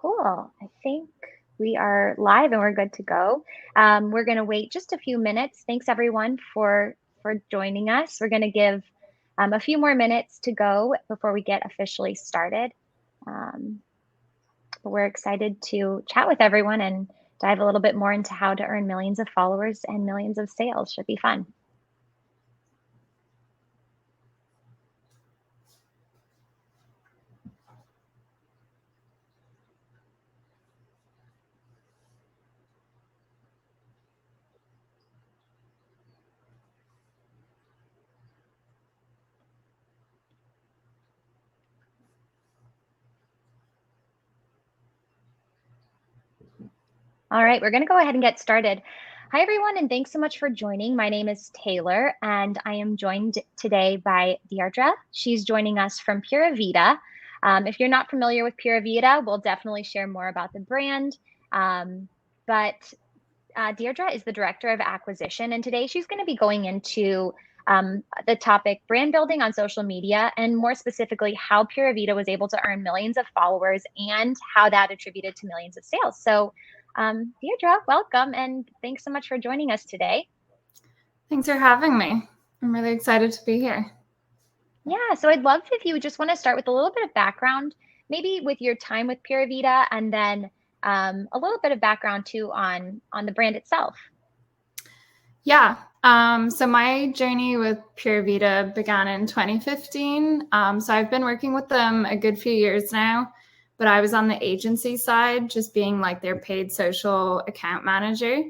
Cool. I think we are live and we're good to go. We're going to wait just a few minutes. Thanks everyone for joining us. We're going to give a few more minutes to go before we get officially started. Um, but we're excited to chat with everyone and dive a little bit more into how to earn millions of followers and millions of sales. Should be fun. All right, we're going to go ahead and get started. Hi, everyone, and thanks so much for joining. My name is Taylor, and I am joined today by Deirdre. She's joining us from Pura Vida. If you're not familiar with Pura Vida, we'll definitely share more about the brand. But Deirdre is the Director of Acquisition, and today she's going to be going into the topic brand building on social media, and more specifically, how Pura Vida was able to earn millions of followers and how that attributed to millions of sales. So Deirdre, welcome, and thanks so much for joining us today. Thanks for having me. I'm really excited to be here. Yeah, so I'd love if you just want to start with a little bit of background, maybe with your time with Pura Vida, and then a little bit of background too on the brand itself. Yeah. So my journey with Pura Vida began in 2015. So I've been working with them a good few years now, but I was on the agency side, just being like their paid social account manager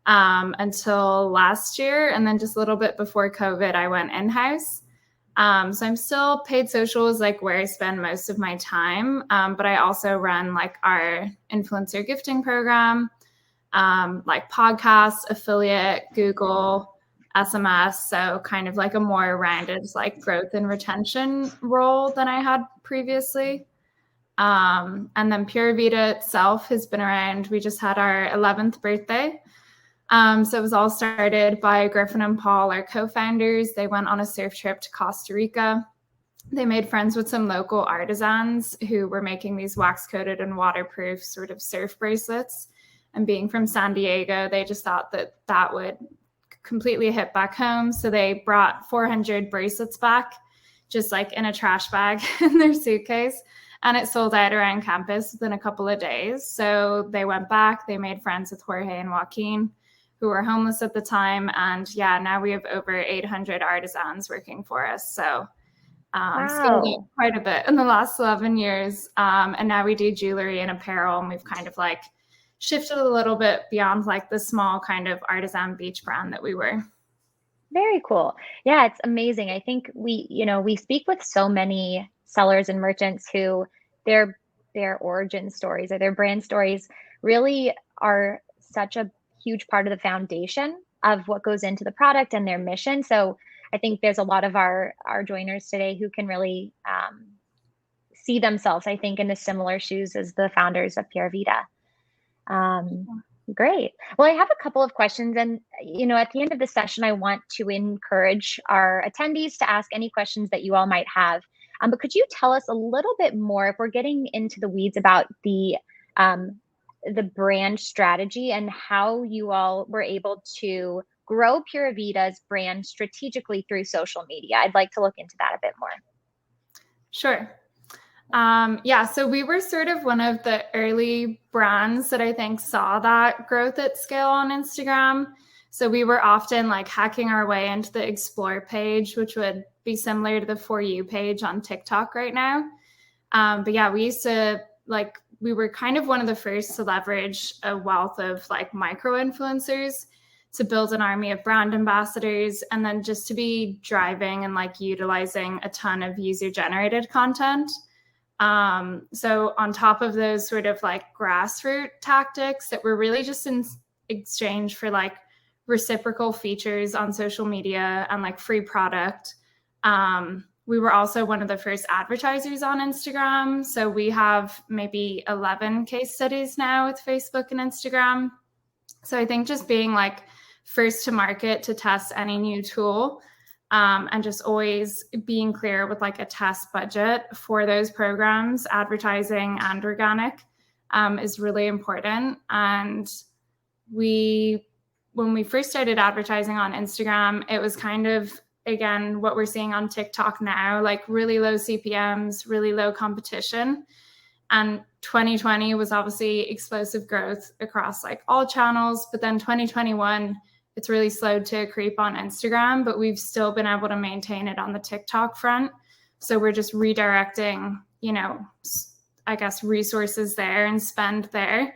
until last year. And then just a little bit before COVID, I went in-house. So I'm still paid social is like where I spend most of my time. But I also run like our influencer gifting program, like podcasts, affiliate, Google, SMS. So kind of like a more rounded like growth and retention role than I had previously. And then Pura Vida itself has been around. We just had our 11th birthday. So it was all started by Griffin and Paul, our co-founders. They went on a surf trip to Costa Rica. They made friends with some local artisans who were making these wax-coated and waterproof sort of surf bracelets. And being from San Diego, they just thought that that would completely hit back home. So they brought 400 bracelets back, just like in a trash bag in their suitcase. And it sold out around campus within a couple of days. So they went back, they made friends with Jorge and Joaquin, who were homeless at the time. And yeah, now we have over 800 artisans working for us. So scaled up quite a bit in the last 11 years. And now we do jewelry and apparel, and we've kind of like shifted a little bit beyond like the small kind of artisan beach brand that we were. Very cool. Yeah, it's amazing. I think we speak with so many sellers and merchants who their origin stories or their brand stories really are such a huge part of the foundation of what goes into the product and their mission. So I think there's a lot of our joiners today who can really see themselves, I think, in the similar shoes as the founders of Pura Vida. Great. Well, I have a couple of questions, and at the end of the session, I want to encourage our attendees to ask any questions that you all might have. But could you tell us a little bit more, if we're getting into the weeds, about the brand strategy and how you all were able to grow Pura Vida's brand strategically through social media? I'd like to look into that a bit more. Sure. So we were sort of one of the early brands that I think saw that growth at scale on Instagram. So we were often like hacking our way into the Explore page, which would be similar to the For You page on TikTok right now. But yeah, we were kind of one of the first to leverage a wealth of like micro influencers to build an army of brand ambassadors, and then just to be driving and like utilizing a ton of user generated content. So on top of those sort of like grassroots tactics that were really just in exchange for like reciprocal features on social media and like free product, we were also one of the first advertisers on Instagram. So we have maybe 11 case studies now with Facebook and Instagram. So I think just being like first to market to test any new tool, and just always being clear with like a test budget for those programs, advertising and organic, is really important. And when we first started advertising on Instagram, it was kind of, again, what we're seeing on TikTok now, like really low CPMs, really low competition. And 2020 was obviously explosive growth across like all channels. But then 2021, it's really slowed to creep on Instagram, but we've still been able to maintain it on the TikTok front. So we're just redirecting, I guess, resources there and spend there.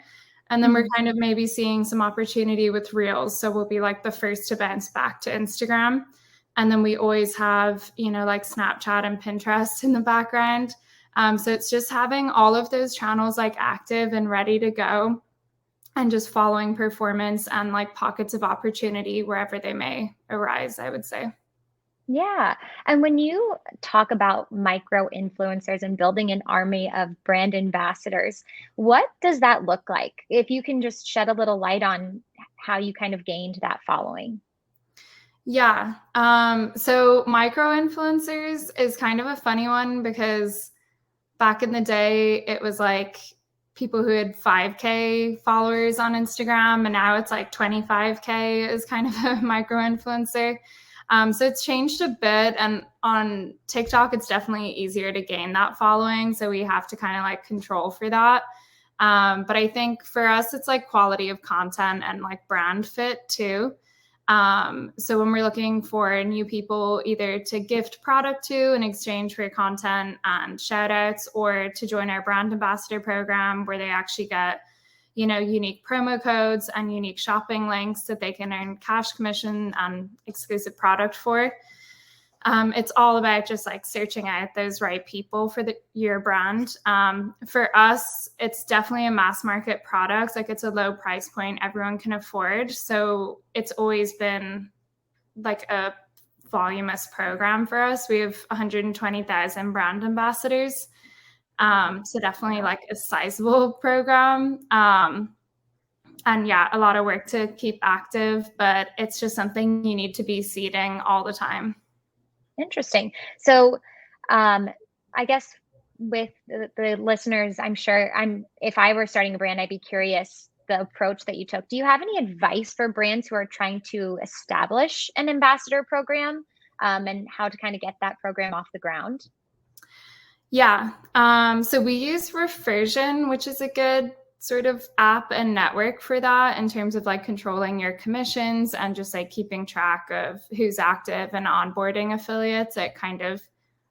And then we're kind of maybe seeing some opportunity with Reels. So we'll be like the first to bounce back to Instagram. And then we always have, like Snapchat and Pinterest in the background. So it's just having all of those channels like active and ready to go, and just following performance and like pockets of opportunity wherever they may arise, I would say. Yeah. And when you talk about micro influencers and building an army of brand ambassadors, what does that look like? If you can just shed a little light on how you kind of gained that following. Yeah. So micro influencers is kind of a funny one, because back in the day, it was like people who had 5K followers on Instagram, and now it's like 25K is kind of a micro influencer. So it's changed a bit. And on TikTok, it's definitely easier to gain that following. So we have to kind of like control for that. But I think for us, it's like quality of content and like brand fit too. So when we're looking for new people, either to gift product to in exchange for content and shout outs, or to join our brand ambassador program where they actually get, unique promo codes and unique shopping links that they can earn cash commission and exclusive product for. It's all about just like searching out those right people for your brand. For us, it's definitely a mass market product. Like it's a low price point everyone can afford. So it's always been like a voluminous program for us. We have 120,000 brand ambassadors. So definitely like a sizable program. And yeah, a lot of work to keep active, but it's just something you need to be seeding all the time. Interesting. So, I guess with the listeners, I'm sure if I were starting a brand, I'd be curious the approach that you took. Do you have any advice for brands who are trying to establish an ambassador program, and how to kind of get that program off the ground? Yeah. So we use Reversion, which is a good sort of app and network for that, in terms of like controlling your commissions and just like keeping track of who's active and onboarding affiliates at kind of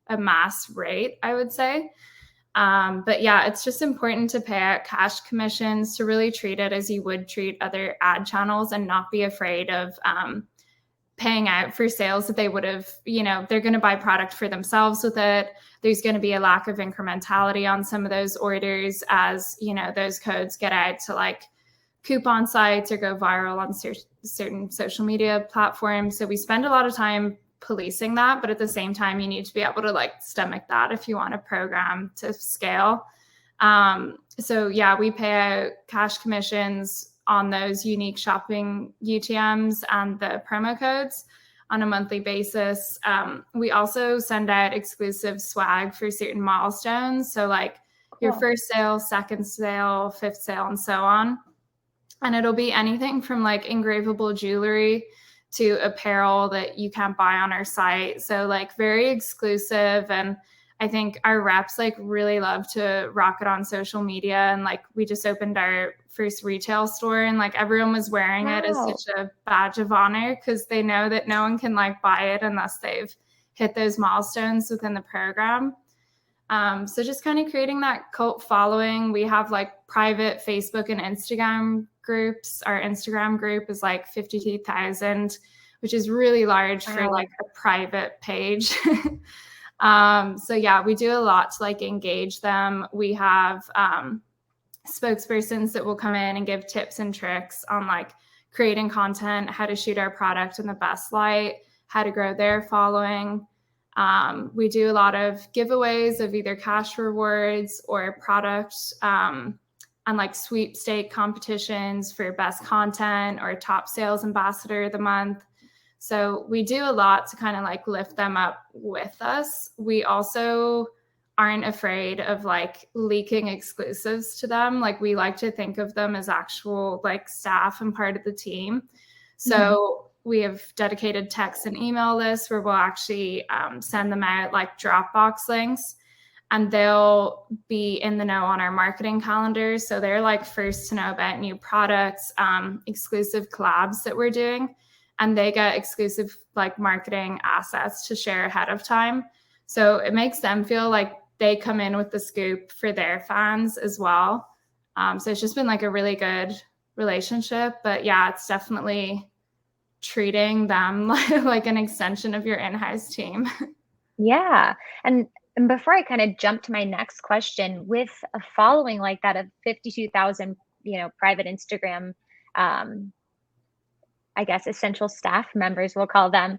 a mass rate, I would say. But yeah, it's just important to pay out cash commissions, to really treat it as you would treat other ad channels, and not be afraid of paying out for sales that they would have, they're going to buy product for themselves with it. There's going to be a lack of incrementality on some of those orders as, those codes get out to like coupon sites or go viral on certain social media platforms. So we spend a lot of time policing that, but at the same time, you need to be able to like stomach that if you want a program to scale. So yeah, we pay out cash commissions on those unique shopping UTMs and the promo codes on a monthly basis. We also send out exclusive swag for certain milestones. So like your first sale, second sale, fifth sale, and so on. And it'll be anything from like engravable jewelry to apparel that you can't buy on our site. So like very exclusive. And I think our reps like really love to rock it on social media. And like we just opened our first retail store, and like everyone was wearing it as such a badge of honor, because they know that no one can like buy it unless they've hit those milestones within the program. So just kind of creating that cult following. We have like private Facebook and Instagram groups. Our Instagram group is like 52,000, which is really large for like a private page. So yeah, we do a lot to like engage them. We have spokespersons that will come in and give tips and tricks on like creating content, how to shoot our product in the best light, how to grow their following. We do a lot of giveaways of either cash rewards or products, and like sweepstake competitions for best content or top sales ambassador of the month. So we do a lot to kind of like lift them up with us. We also aren't afraid of like leaking exclusives to them. Like we like to think of them as actual like staff and part of the team. So we have dedicated text and email lists where we'll actually send them out like Dropbox links, and they'll be in the know on our marketing calendars. So they're like first to know about new products, exclusive collabs that we're doing, and they get exclusive like marketing assets to share ahead of time. So it makes them feel like they come in with the scoop for their fans as well. So it's just been like a really good relationship. But yeah, it's definitely treating them like an extension of your in-house team. Yeah. And before I kind of jump to my next question, with a following like that of 52,000, private Instagram, I guess essential staff members, we'll call them.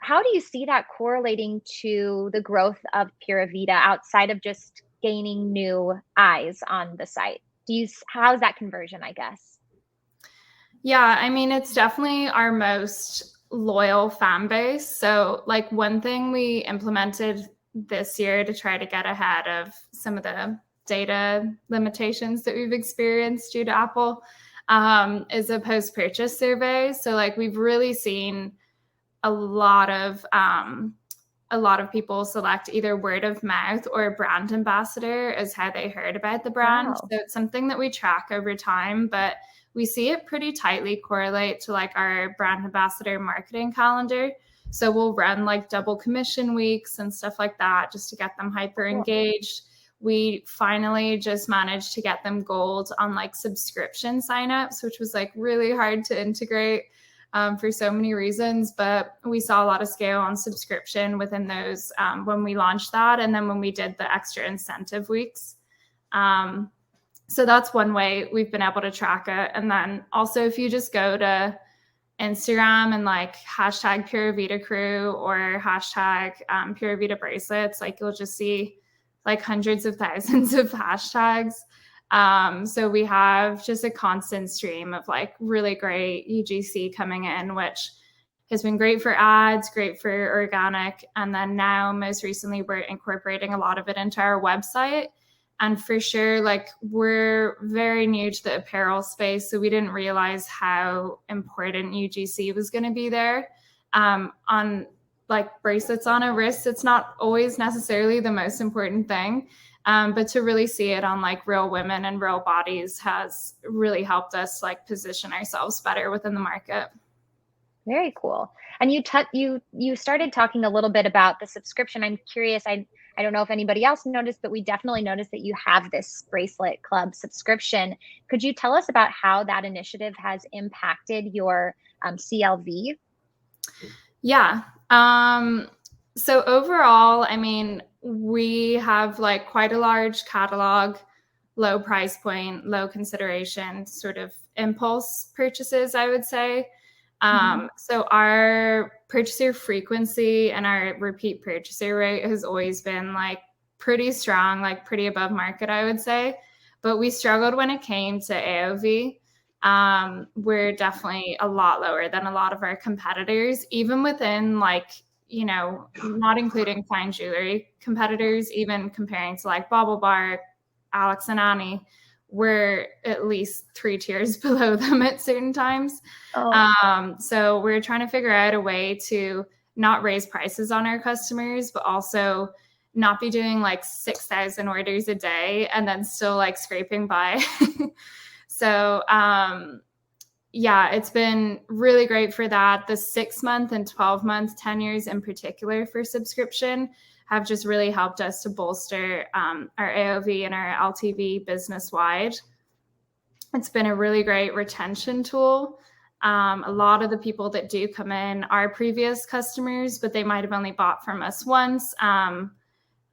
How do you see that correlating to the growth of Pura Vida outside of just gaining new eyes on the site? How's that conversion, I guess? Yeah, I mean, it's definitely our most loyal fan base. So, like, one thing we implemented this year to try to get ahead of some of the data limitations that we've experienced due to Apple is a post-purchase survey. So, like, we've really seen a lot of people select either word of mouth or brand ambassador as how they heard about the brand. Wow. So it's something that we track over time, but we see it pretty tightly correlate to like our brand ambassador marketing calendar. So we'll run like double commission weeks and stuff like that just to get them hyper engaged. We finally just managed to get them gold on like subscription signups, which was like really hard to integrate for so many reasons. But we saw a lot of scale on subscription within those when we launched that. And then when we did the extra incentive weeks. So that's one way we've been able to track it. And then also if you just go to Instagram and like hashtag Pura Vida Crew or hashtag Pura Vida Bracelets, like you'll just see like hundreds of thousands of hashtags. So we have just a constant stream of like really great UGC coming in, which has been great for ads, great for organic. And then now most recently, we're incorporating a lot of it into our website. And for sure, like we're very new to the apparel space. So we didn't realize how important UGC was going to be there. On like bracelets on a wrist, it's not always necessarily the most important thing. But to really see it on like real women and real bodies has really helped us like position ourselves better within the market. Very cool. And you started talking a little bit about the subscription. I'm curious. I don't know if anybody else noticed, but we definitely noticed that you have this bracelet club subscription. Could you tell us about how that initiative has impacted your CLV? Yeah. So overall, I mean, we have like quite a large catalog, low price point, low consideration, sort of impulse purchases, I would say. So our purchaser frequency and our repeat purchaser rate has always been like pretty strong, like pretty above market, I would say. But we struggled when it came to AOV. We're definitely a lot lower than a lot of our competitors, even within like, not including fine jewelry competitors, even comparing to like Bauble Bar, Alex and Annie, we're at least 3 tiers below them at certain times. So we're trying to figure out a way to not raise prices on our customers, but also not be doing like 6,000 orders a day and then still like scraping by. So yeah, it's been really great for that. The 6-month and 12-month tenures in particular for subscription have just really helped us to bolster our AOV and our LTV business wide. It's been a really great retention tool. A lot of the people that do come in are previous customers, but they might have only bought from us once,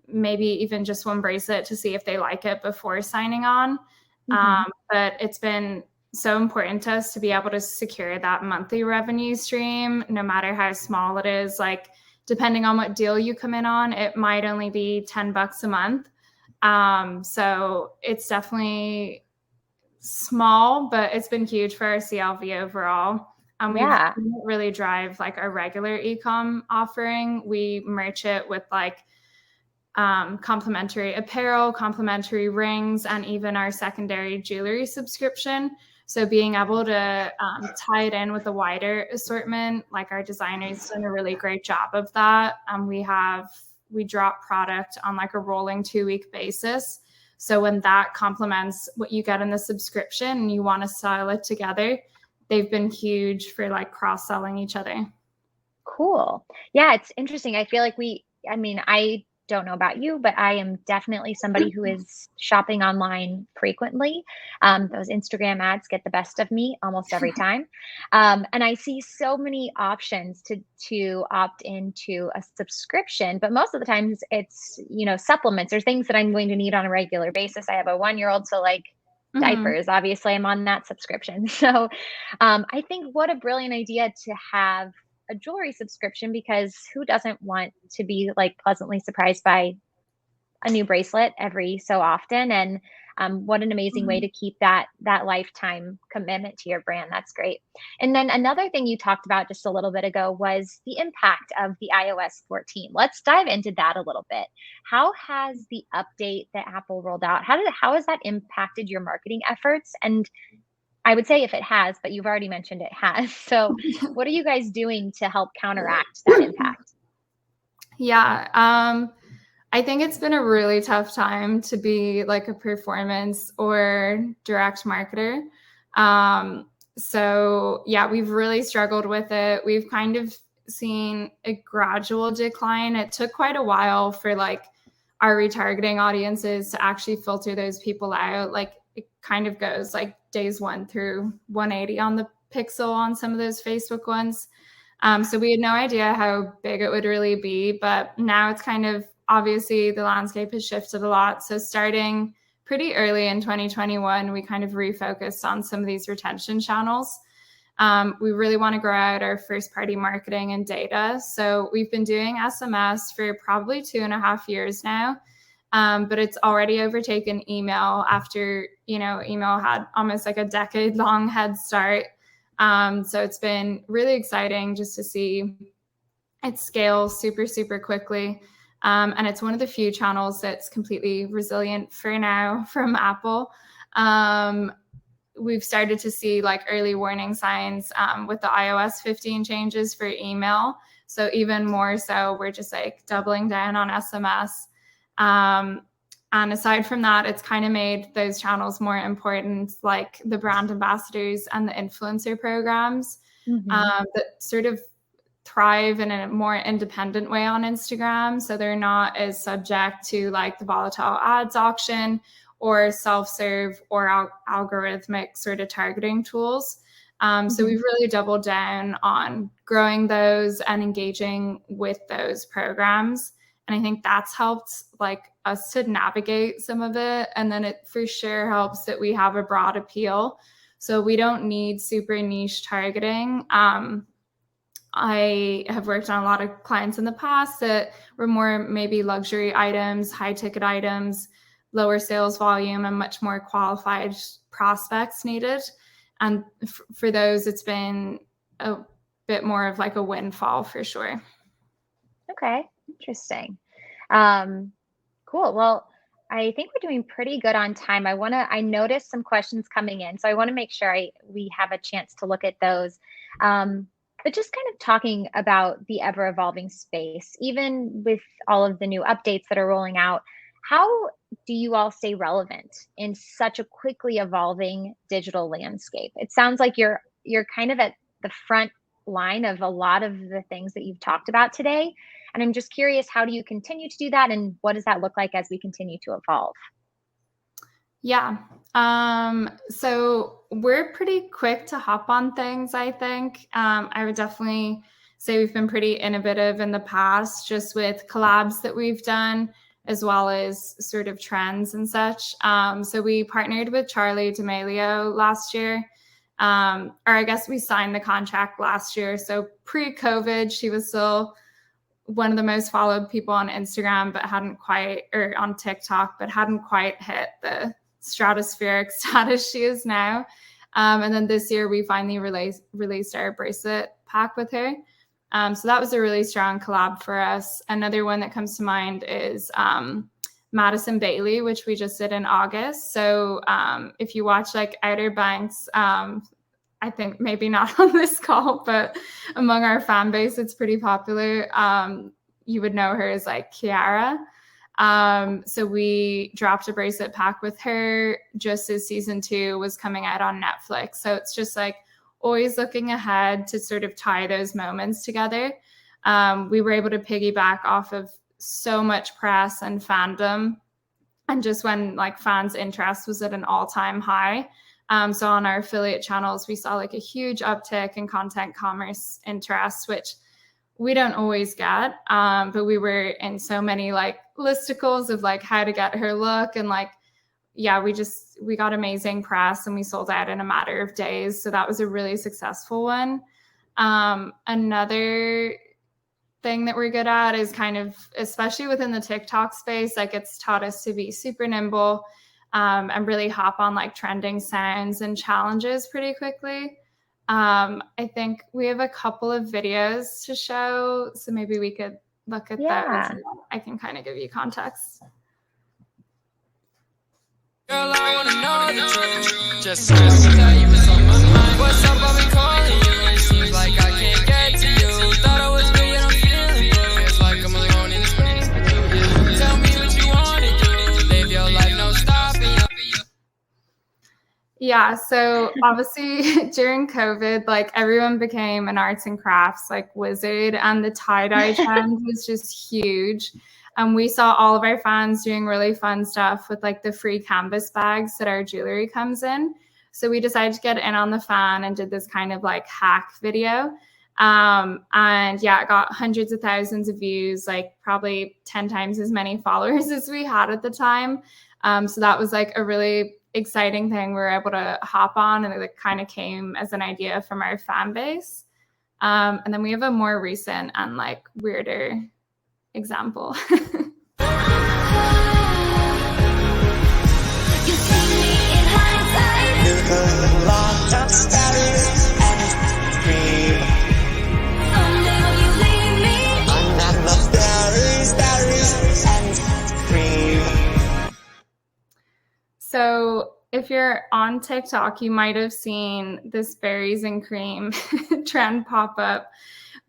maybe even just one bracelet to see if they like it before signing on. But it's been so important to us to be able to secure that monthly revenue stream, no matter how small it is. Like, depending on what deal you come in on, it might only be $10 a month. So it's definitely small, but it's been huge for our CLV overall. Yeah. We really drive like our regular e-com offering. We merch it with like complimentary apparel, complimentary rings, and even our secondary jewelry subscription. So being able to tie it in with a wider assortment, like our designers done a really great job of that. We drop product on like a rolling 2-week basis. So when that complements what you get in the subscription and you want to style it together, they've been huge for like cross-selling each other. Cool. Yeah, it's interesting. I feel like I don't know about you, but I am definitely somebody who is shopping online frequently. Those Instagram ads get the best of me almost every time. And I see so many options to opt into a subscription, but most of the times it's, supplements or things that I'm going to need on a regular basis. I have a 1-year-old, so like diapers, obviously I'm on that subscription. So I think what a brilliant idea to have a jewelry subscription, because who doesn't want to be like pleasantly surprised by a new bracelet every so often? And what an amazing way to keep that lifetime commitment to your brand. That's great. And then another thing you talked about just a little bit ago was the impact of the iOS 14. Let's dive into that a little bit. How has the update that Apple rolled out, how has that impacted your marketing efforts? And I would say if it has, but you've already mentioned it has. So what are you guys doing to help counteract that impact? Yeah. I think it's been a really tough time to be like a performance or direct marketer. So yeah, we've really struggled with it. We've kind of seen a gradual decline. It took quite a while for like our retargeting audiences to actually filter those people out. Like it kind of goes like days 1 through 180 on the pixel on some of those Facebook ones. So we had no idea how big it would really be, but now it's kind of obviously the landscape has shifted a lot. So starting pretty early in 2021, we kind of refocused on some of these retention channels. We really want to grow out our first party marketing and data. So we've been doing SMS for probably 2.5 years now. But it's already overtaken email after, email had almost like a decade-long head start. So it's been really exciting just to see it scale super, super quickly. And it's one of the few channels that's completely resilient for now from Apple. We've started to see like early warning signs with the iOS 15 changes for email. So even more so, we're just like doubling down on SMS. And aside from that, it's kind of made those channels more important, like the brand ambassadors and the influencer programs that sort of thrive in a more independent way on Instagram. So they're not as subject to like the volatile ads auction or self-serve or algorithmic sort of targeting tools. So we've really doubled down on growing those and engaging with those programs. And I think that's helped like us to navigate some of it. And then it for sure helps that we have a broad appeal. So we don't need super niche targeting. I have worked on a lot of clients in the past that were more maybe luxury items, high ticket items, lower sales volume, and much more qualified prospects needed. And for those, it's been a bit more of like a windfall for sure. Okay, interesting. Cool. Well, I think we're doing pretty good on time. I noticed some questions coming in, so I want to make sure we have a chance to look at those. But just kind of talking about the ever evolving space, even with all of the new updates that are rolling out, how do you all stay relevant in such a quickly evolving digital landscape? It sounds like you're kind of at the front line of a lot of the things that you've talked about today. And I'm just curious, how do you continue to do that? And what does that look like as we continue to evolve? Yeah. So we're pretty quick to hop on things, I think. I would definitely say we've been pretty innovative in the past, just with collabs that we've done, as well as sort of trends and such. So we partnered with Charlie D'Amelio last year. Or I guess we signed the contract last year. So pre-COVID, she was still one of the most followed people on Instagram, but hadn't quite, or on TikTok, but hadn't quite hit the stratospheric status she is now. And then this year we finally released our bracelet pack with her. So that was a really strong collab for us. Another one that comes to mind is Madison Bailey, which we just did in August. So if you watch like Outer Banks, I think maybe not on this call, but among our fan base, it's pretty popular. You would know her as like Kiara. So we dropped a bracelet pack with her just as season 2 was coming out on Netflix. So it's just like always looking ahead to sort of tie those moments together. We were able to piggyback off of so much press and fandom, and just when like fans' interest was at an all-time high. So on our affiliate channels, we saw like a huge uptick in content commerce interest, which we don't always get. But we were in so many like listicles of like how to get her look, and like, yeah, we got amazing press and we sold out in a matter of days. So that was a really successful one. Another thing that we're good at is kind of, especially within the TikTok space, like it's taught us to be super nimble and really hop on like trending sounds and challenges pretty quickly. I think we have a couple of videos to show, so maybe we could look at those. And I can kind of give you context. Girl, I wanna know the truth. Just tell you what's on my mind. What's up, I've been calling you. It seems like I can't get to you. Thought I was good, yet I'm feeling blue. It's like I'm alone in this space with you. Tell me what you wanna do. Live your life, no stopping. Yeah, so obviously during COVID, like everyone became an arts and crafts like wizard, and the tie-dye trend was just huge. And we saw all of our fans doing really fun stuff with like the free canvas bags that our jewelry comes in. So we decided to get in on the fan and did this kind of like hack video. And yeah, it got hundreds of thousands of views, like probably 10 times as many followers as we had at the time. So that was like a really exciting thing we were able to hop on, and it kind of came as an idea from our fan base. And then we have a more recent and like weirder example. So if you're on TikTok, you might have seen this berries and cream trend pop up,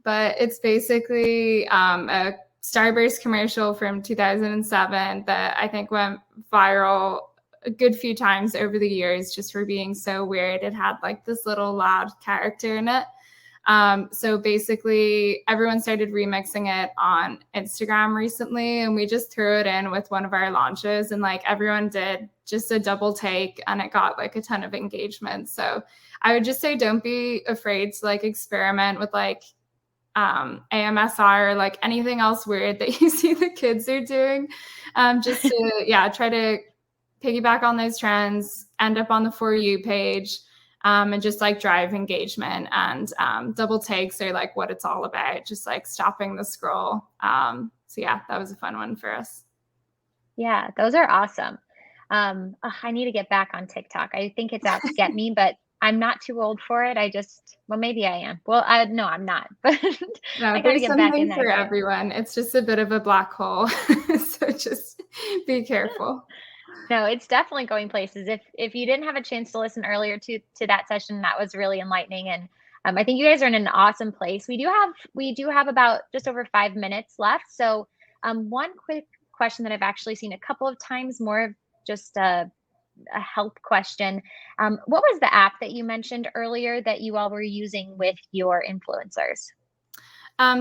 but it's basically a Starburst commercial from 2007 that I think went viral a good few times over the years just for being so weird. It had like this little loud character in it. So basically everyone started remixing it on Instagram recently, and we just threw it in with one of our launches, and like everyone did just a double take and it got like a ton of engagement. So I would just say don't be afraid to like experiment with like AMSR or like anything else weird that you see the kids are doing, just to try to piggyback on those trends, end up on the For You page, and just like drive engagement. And double takes are like what it's all about, just like stopping the scroll. So yeah, that was a fun one for us. Yeah, those are awesome. I need to get back on TikTok. I think it's out to get me, but I'm not too old for it. Well, maybe I am. Well, no, I'm not. But no, I gotta get back in there for everyone. It's just a bit of a black hole, so just be careful. No, it's definitely going places. If you didn't have a chance to listen earlier to that session, that was really enlightening, and I think you guys are in an awesome place. We do have about just over 5 minutes left. So one quick question that I've actually seen a couple of times, more of just a help question. What was the app that you mentioned earlier that you all were using with your influencers?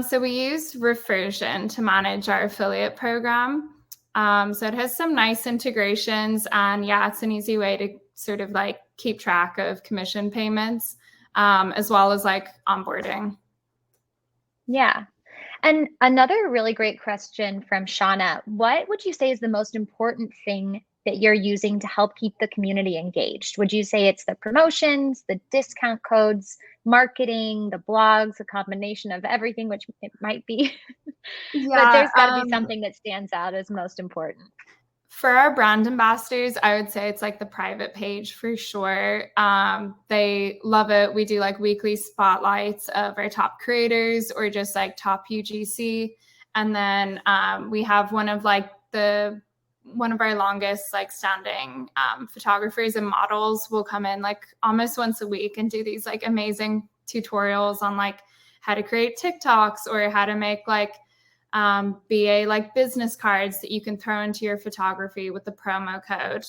So we used Reversion to manage our affiliate program. So it has some nice integrations, and yeah, it's an easy way to sort of like keep track of commission payments, as well as like onboarding. Yeah. And another really great question from Shauna, what would you say is the most important thing that you're using to help keep the community engaged? Would you say it's the promotions, the discount codes, marketing, the blogs, a combination of everything, which it might be? Yeah, but there's got to be something that stands out as most important. For our brand ambassadors, I would say it's like the private page for sure. They love it. We do like weekly spotlights of our top creators or just like top UGC. And then we have one of our longest like standing photographers and models will come in like almost once a week and do these like amazing tutorials on like how to create TikToks or how to make like BA like business cards that you can throw into your photography with the promo code,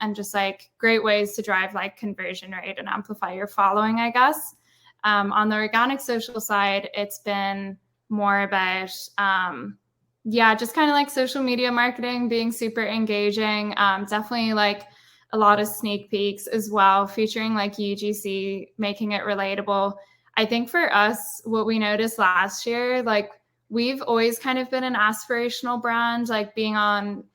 and just like great ways to drive like conversion rate and amplify your following, I guess. On the organic social side, it's been more about, just kind of like social media marketing, being super engaging. Definitely like a lot of sneak peeks as well, featuring like UGC, making it relatable. I think for us, what we noticed last year, like we've always kind of been an aspirational brand, like being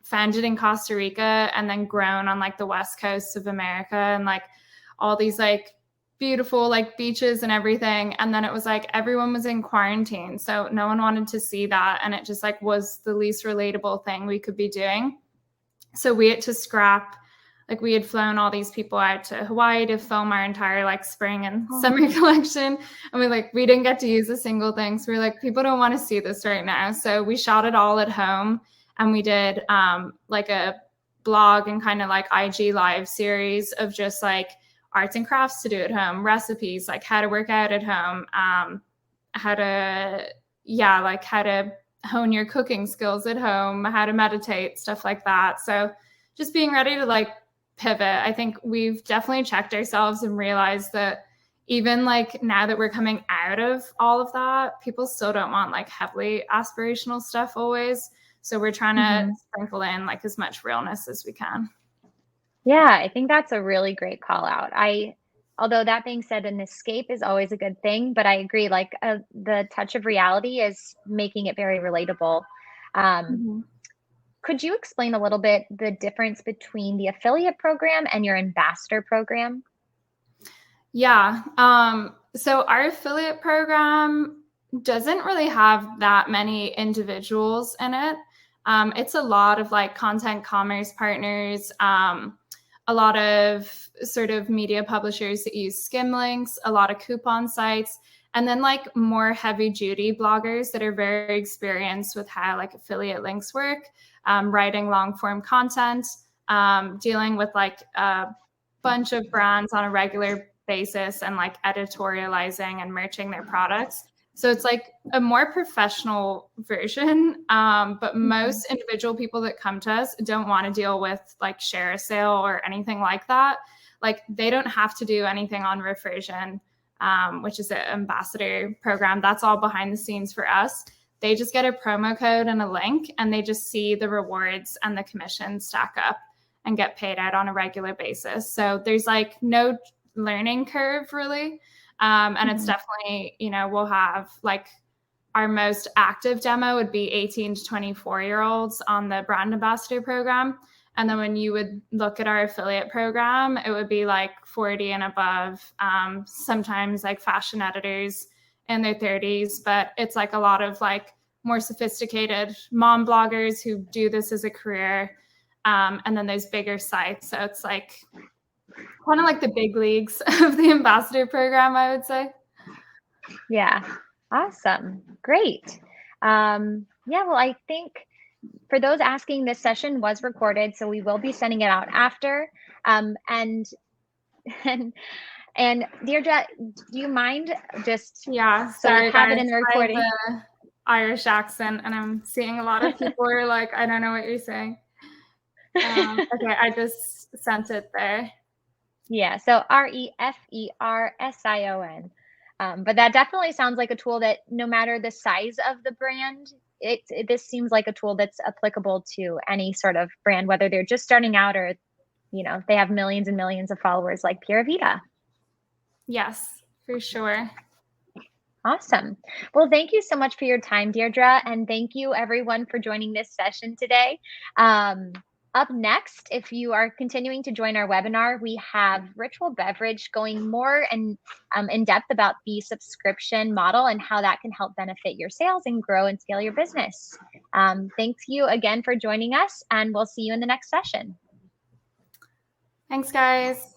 founded in Costa Rica and then grown on like the West Coast of America and like all these like beautiful like beaches and everything. And then it was like everyone was in quarantine. So no one wanted to see that. And it just like was the least relatable thing we could be doing. So we had to scrap. Like we had flown all these people out to Hawaii to film our entire like spring and summer collection. And we didn't get to use a single thing. So we're like, people don't want to see this right now. So we shot it all at home and we did like a blog and kind of like IG live series of just like arts and crafts to do at home, recipes, like how to work out at home, how to hone your cooking skills at home, how to meditate, stuff like that. So just being ready to like pivot. I think we've definitely checked ourselves and realized that even like now that we're coming out of all of that, people still don't want like heavily aspirational stuff always. So we're trying to sprinkle in like as much realness as we can. Yeah, I think that's a really great call out. Although that being said, an escape is always a good thing, but I agree, like the touch of reality is making it very relatable. Could you explain a little bit the difference between the affiliate program and your ambassador program? Yeah. So our affiliate program doesn't really have that many individuals in it. It's a lot of like content commerce partners, a lot of sort of media publishers that use skim links, a lot of coupon sites, and then like more heavy duty bloggers that are very experienced with how like affiliate links work, writing long form content, dealing with like a bunch of brands on a regular basis and like editorializing and merching their products. So it's like a more professional version. But most individual people that come to us don't want to deal with like share a sale or anything like that. Like they don't have to do anything on Reversion, which is an ambassador program. That's all behind the scenes for us. They just get a promo code and a link and they just see the rewards and the commission stack up and get paid out on a regular basis. So there's like no learning curve really. And it's definitely, we'll have like our most active demo would be 18 to 24-year-olds on the brand ambassador program. And then when you would look at our affiliate program, it would be like 40 and above, sometimes like fashion editors in their 30s. But it's like a lot of like more sophisticated mom bloggers who do this as a career. And then there's bigger sites. So it's like kind of like the big leagues of the ambassador program, I would say. Yeah. Awesome. Great. Well, I think for those asking, this session was recorded, so we will be sending it out after. And Deirdre, do you mind just sorry, have guys, it in the recording? I have the Irish accent, and I'm seeing a lot of people are like, I don't know what you're saying. Okay, I just sent it there. Yeah, so Refersion. But that definitely sounds like a tool that no matter the size of the brand, this seems like a tool that's applicable to any sort of brand, whether they're just starting out or, they have millions and millions of followers like Pura Vida. Yes, for sure. Awesome. Well, thank you so much for your time, Deirdre. And thank you everyone for joining this session today. Up next, if you are continuing to join our webinar, we have Ritual Beverage going more and in depth about the subscription model and how that can help benefit your sales and grow and scale your business. Thanks you again for joining us, and we'll see you in the next session. Thanks, guys.